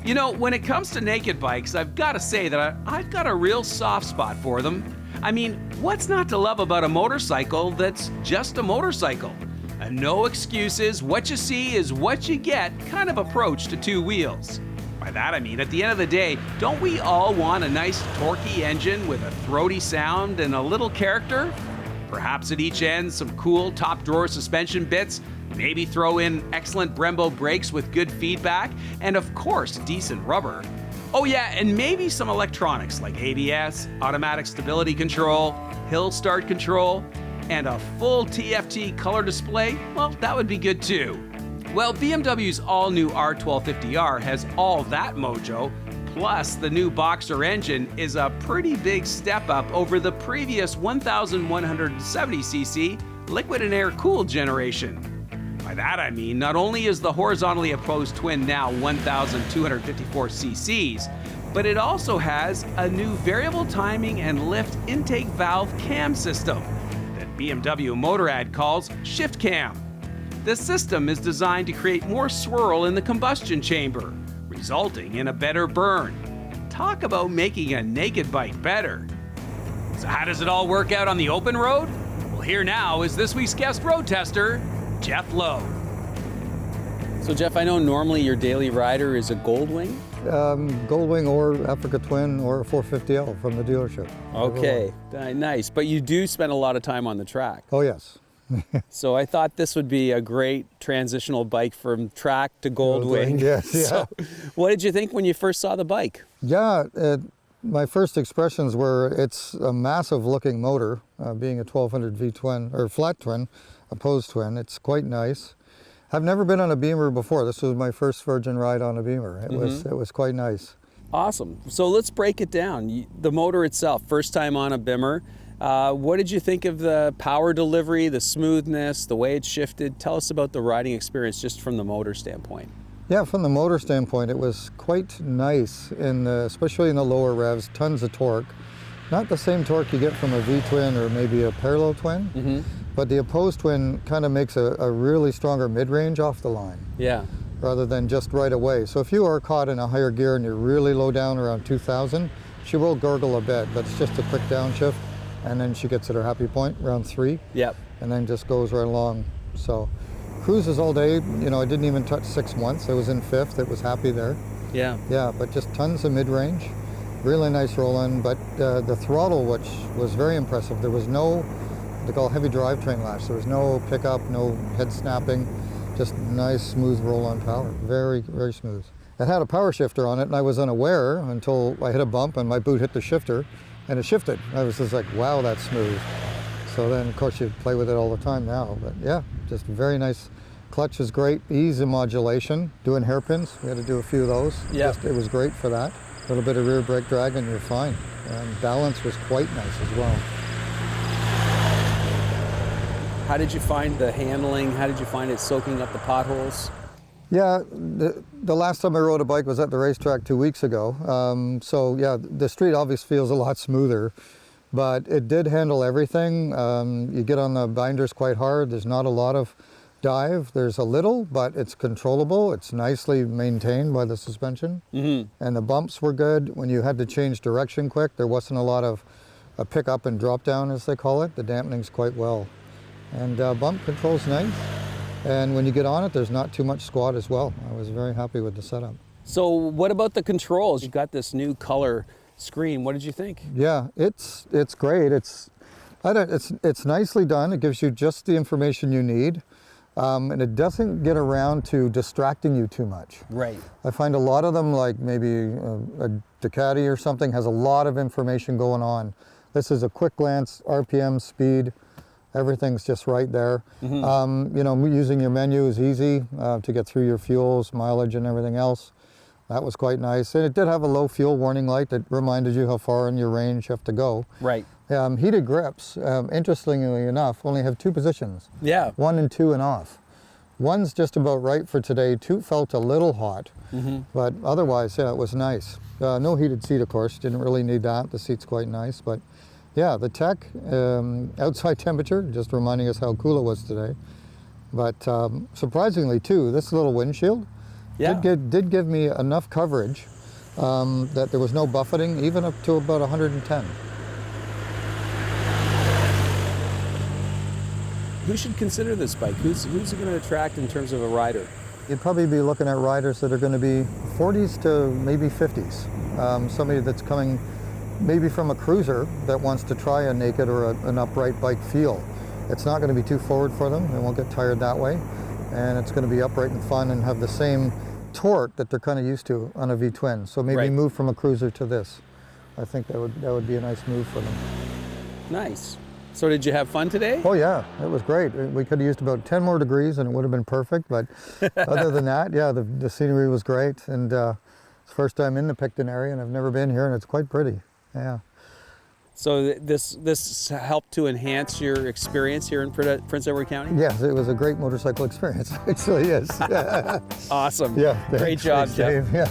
You know, when it comes to naked bikes, I've got to say that I've got a real soft spot for them. I mean, what's not to love about a motorcycle that's just a motorcycle? A no excuses, what you see is what you get kind of approach to two wheels. By that I mean, at the end of the day, don't we all want a nice torquey engine with a throaty sound and a little character? Perhaps at each end, some cool top drawer suspension bits, maybe throw in excellent Brembo brakes with good feedback, and of course, decent rubber. Oh yeah, and maybe some electronics like ABS, automatic stability control, hill start control, and a full TFT color display, well, that would be good too. Well, BMW's all-new R1250R has all that mojo, plus the new Boxer engine is a pretty big step up over the previous 1170cc liquid and air-cooled generation. By that I mean, not only is the horizontally opposed twin now 1,254 cc's, but it also has a new variable timing and lift intake valve cam system that BMW Motorrad calls Shift Cam. The system is designed to create more swirl in the combustion chamber, resulting in a better burn. Talk about making a naked bike better. So how does it all work out on the open road? Well, here now is this week's guest road tester, Jeff Lowe. So Jeff, I know normally your daily rider is a Goldwing? Goldwing or Africa Twin or a 450L from the dealership. Okay, nice. But you do spend a lot of time on the track. Oh yes. So I thought this would be a great transitional bike from track to Goldwing. Yes, yeah. So what did you think when you first saw the bike? Yeah, my first expressions were it's a massive looking motor, being a 1200 V twin or flat twin, opposed twin. It's quite nice. I've never been on a Beamer before. This was my first virgin ride on a Beamer. It was quite nice. Awesome. So let's break it down. The motor itself, first time on a Beamer. What did you think of the power delivery, the smoothness, the way it shifted? Tell us about the riding experience just from the motor standpoint. Yeah, from the motor standpoint, it was quite nice, especially in the lower revs, tons of torque. Not the same torque you get from a V-twin or maybe a parallel twin, but the opposed twin kind of makes a really stronger mid-range off the line. Yeah. Rather than just right away. So if you are caught in a higher gear and you're really low down around 2,000, she will gurgle a bit, but it's just a quick downshift. And then she gets at her happy point around 3. Yep. And then just goes right along. So cruises all day. You know, I didn't even touch 6 once. I was in 5th. It was happy there. Yeah. Yeah, but just tons of mid-range. Really nice roll-in. But the throttle, which was very impressive, there was no, they call heavy drivetrain latch. There was no pickup, no head snapping. Just nice, smooth roll-on power. Very, very smooth. It had a power shifter on it, and I was unaware until I hit a bump and my boot hit the shifter. And it shifted. I was just like, wow, that's smooth. So then, of course, you play with it all the time now. But yeah, just very nice. Clutch is great. Ease of modulation. Doing hairpins, we had to do a few of those. Yeah. It was great for that. A little bit of rear brake drag and you're fine. And balance was quite nice as well. How did you find the handling? How did you find it soaking up the potholes? Yeah, the last time I rode a bike was at the racetrack 2 weeks ago. So yeah, the street obviously feels a lot smoother, but it did handle everything. You get on the binders quite hard. There's not a lot of dive. There's a little, but it's controllable. It's nicely maintained by the suspension. And the bumps were good. When you had to change direction quick, there wasn't a lot of a pick up and drop down, as they call it. The dampening's quite well. And bump control's nice. And when you get on it, there's not too much squat as well. I was very happy with the setup. So what about the controls? You've got this new color screen. What did you think? Yeah, it's great. It's nicely done. It gives you just the information you need. And it doesn't get around to distracting you too much. Right. I find a lot of them, like maybe a Ducati or something, has a lot of information going on. This is a quick glance, RPM, speed. Everything's just right there. You know, using your menu is easy to get through your fuels, mileage, and everything else. That was quite nice. And it did have a low fuel warning light that reminded you how far in your range you have to go. Right. Heated grips, interestingly enough, only have 2 positions. Yeah. 1 and 2 and off. One's just about right for today. 2 felt a little hot, but otherwise, yeah, it was nice. No heated seat, of course. Didn't really need that. The seat's quite nice, but yeah, the tech, outside temperature, just reminding us how cool it was today. But surprisingly too, this little windshield Yeah. Did give me enough coverage that there was no buffeting, even up to about 110. Who should consider this bike? Who's it going to attract in terms of a rider? You'd probably be looking at riders that are going to be 40s to maybe 50s. Somebody that's coming maybe from a cruiser that wants to try a naked or an upright bike feel. It's not going to be too forward for them. They won't get tired that way. And it's going to be upright and fun and have the same torque that they're kind of used to on a V-twin. So maybe Right. move from a cruiser to this. I think that would be a nice move for them. Nice. So did you have fun today? Oh yeah, it was great. We could have used about 10 more degrees and it would have been perfect, but other than that, yeah, the scenery was great. And it's the first time in the Picton area and I've never been here and it's quite pretty, yeah. So this helped to enhance your experience here in Prince Edward County? Yes, it was a great motorcycle experience, actually, yes. Awesome. Yeah, Great thanks. job, Thanks, Jeff. Dave. Yeah.